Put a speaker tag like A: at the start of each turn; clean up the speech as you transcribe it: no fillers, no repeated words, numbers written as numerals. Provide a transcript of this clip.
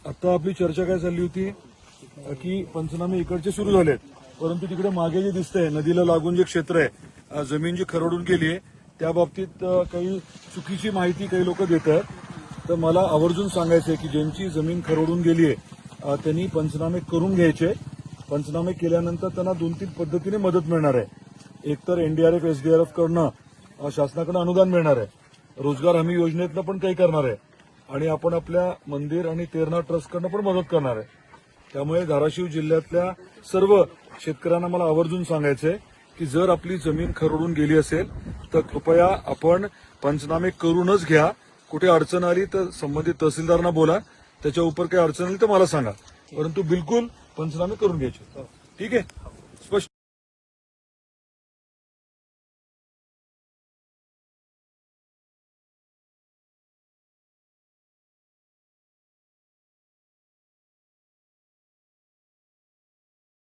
A: आता आपली चर्चा काय चालली होती की पंचनामे इकडचे सुरू झालेत, परंतु तिकडे मागे जे दिसतंय नदीला लागून जे क्षेत्र आहे, जमीन जी खरडून गेली आहे त्या बाबतीत काही चुकीची माहिती काही लोक देत आहेत. तर मला आवर्जून सांगायचं आहे की ज्यांची जमीन खरडून गेली आहे त्यांनी पंचनामे करून घ्यायचे. पंचनामे केल्यानंतर त्यांना 2-3 पद्धतीने मदत मिळणार आहे. एकतर एनडीआरएफ एसडीआरएफ कडनं शासनाकडनं अनुदान मिळणार आहे, रोजगार हमी योजनेतनं पण काही करणार आहे आणि आपण आपल्या मंदिर आणि तेरणा ट्रस्टकडनं पण मदत करणार आहे. त्यामुळे धाराशिव जिल्ह्यातल्या सर्व शेतकऱ्यांना मला आवर्जून सांगायचंय की जर आपली जमीन खरडून गेली असेल तर कृपया आपण पंचनामे करूनच घ्या. कुठे अडचण आली तर संबंधित तहसीलदारांना बोला, त्याच्या उपर काही अडचण आली तर मला सांगा, परंतु बिलकुल पंचनामे करून घ्यायचे. ठीक आहे, स्पष्ट.